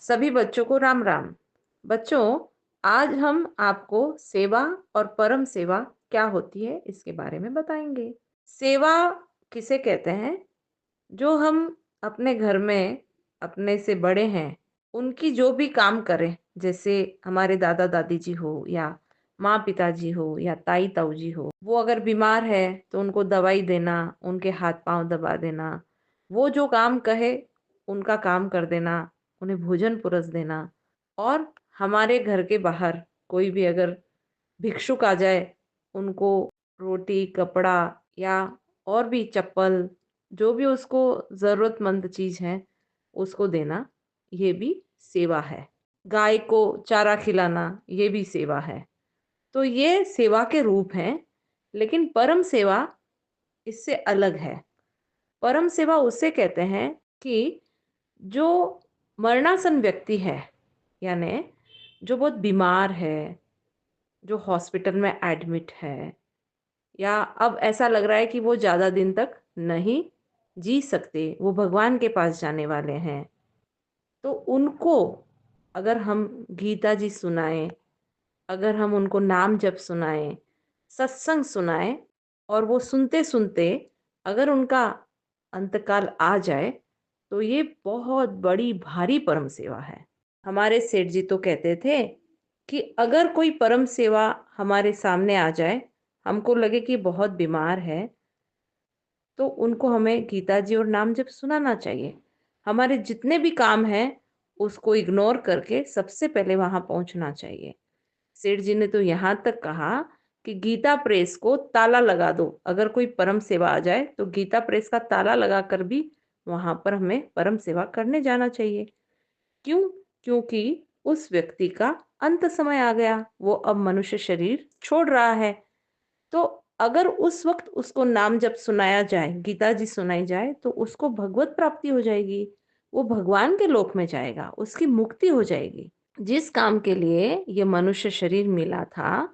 सभी बच्चों को राम राम। बच्चों, आज हम आपको सेवा और परम सेवा क्या होती है इसके बारे में बताएंगे। सेवा किसे कहते हैं? जो हम अपने घर में अपने से बड़े हैं उनकी जो भी काम करें, जैसे हमारे दादा दादी जी हो या माँ पिताजी हो या ताई ताऊ जी हो, वो अगर बीमार है तो उनको दवाई देना, उनके हाथ पांव दबा देना, वो जो काम कहे उनका काम कर देना, उन्हें भोजन पुरस देना। और हमारे घर के बाहर कोई भी अगर भिक्षुक आ जाए, उनको रोटी कपड़ा या और भी चप्पल, जो भी उसको ज़रूरतमंद चीज़ है उसको देना, ये भी सेवा है। गाय को चारा खिलाना, ये भी सेवा है। तो ये सेवा के रूप हैं, लेकिन परम सेवा इससे अलग है। परम सेवा उसे कहते हैं कि जो मरणासन व्यक्ति है, यानी जो बहुत बीमार है, जो हॉस्पिटल में एडमिट है, या अब ऐसा लग रहा है कि वो ज़्यादा दिन तक नहीं जी सकते, वो भगवान के पास जाने वाले हैं, तो उनको अगर हम गीता जी सुनाएं, अगर हम उनको नाम जप सुनाएं, सत्संग सुनाएं, और वो सुनते सुनते अगर उनका अंतकाल आ जाए, तो ये बहुत बड़ी भारी परम सेवा है। हमारे सेठ जी तो कहते थे कि अगर कोई परम सेवा हमारे सामने आ जाए, हमको लगे कि बहुत बीमार है, तो उनको हमें गीता जी और नाम जप सुनाना चाहिए। हमारे जितने भी काम हैं उसको इग्नोर करके सबसे पहले वहां पहुंचना चाहिए। सेठ जी ने तो यहाँ तक कहा कि गीता प्रेस को ताला लगा दो। अगर कोई परम सेवा आ जाए तो गीता प्रेस का ताला लगा कर भी वहां पर हमें परम सेवा करने जाना चाहिए। क्यों? क्योंकि उस व्यक्ति का अंत समय आ गया, वो अब मनुष्य शरीर छोड़ रहा है। तो अगर उस वक्त उसको नाम जब सुनाया जाए, गीता जी सुनाई जाए, तो उसको भगवत प्राप्ति हो जाएगी। वो भगवान के लोक में जाएगा, उसकी मुक्ति हो जाएगी। जिस काम के लिए ये मनुष्य शरीर मिला था,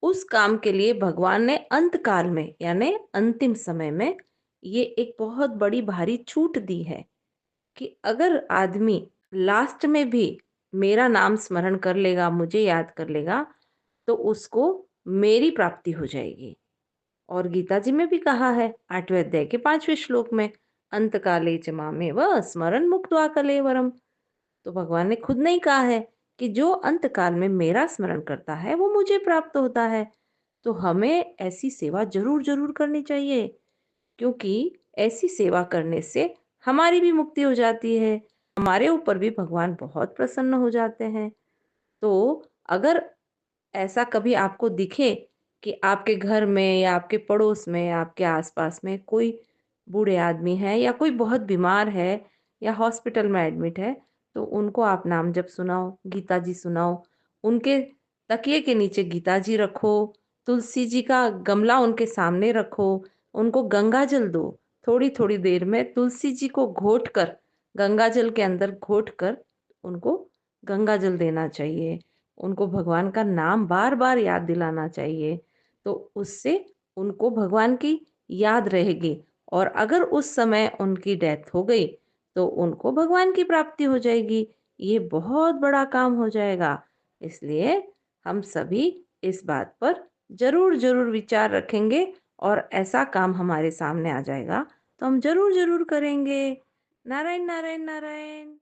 उस काम के लिए भगवान ने अंत काल में यानी अंतिम समय में ये एक बहुत बड़ी भारी छूट दी है कि अगर आदमी लास्ट में भी मेरा नाम स्मरण कर लेगा, मुझे याद कर लेगा, तो उसको मेरी प्राप्ति हो जाएगी। और गीता जी में भी कहा है, 8वें अध्याय के 5वें श्लोक में, अंत काले च मामेव स्मरण मुक्त्वा कलेवरम। तो भगवान ने खुद नहीं कहा है कि जो अंत काल में मेरा स्मरण करता है वो मुझे प्राप्त होता है। तो हमें ऐसी सेवा जरूर जरूर करनी चाहिए, क्योंकि ऐसी सेवा करने से हमारी भी मुक्ति हो जाती है, हमारे ऊपर भी भगवान बहुत प्रसन्न हो जाते हैं। तो अगर ऐसा कभी आपको दिखे कि आपके घर में या आपके पड़ोस में, आपके आसपास में कोई बूढ़े आदमी है या कोई बहुत बीमार है या हॉस्पिटल में एडमिट है, तो उनको आप नाम जप सुनाओ, गीता जी सुनाओ। उनके तकिए के नीचे गीता जी रखो, तुलसी जी का गमला उनके सामने रखो, उनको गंगा जल दो। थोड़ी थोड़ी देर में तुलसी जी को घोट कर, गंगा जल के अंदर घोट कर उनको गंगा जल देना चाहिए। उनको भगवान का नाम बार बार याद दिलाना चाहिए, तो उससे उनको भगवान की याद रहेगी। और अगर उस समय उनकी डेथ हो गई तो उनको भगवान की प्राप्ति हो जाएगी। ये बहुत बड़ा काम हो जाएगा। इसलिए हम सभी इस बात पर जरूर जरूर विचार रखेंगे, और ऐसा काम हमारे सामने आ जाएगा तो हम जरूर जरूर करेंगे। नारायण नारायण नारायण।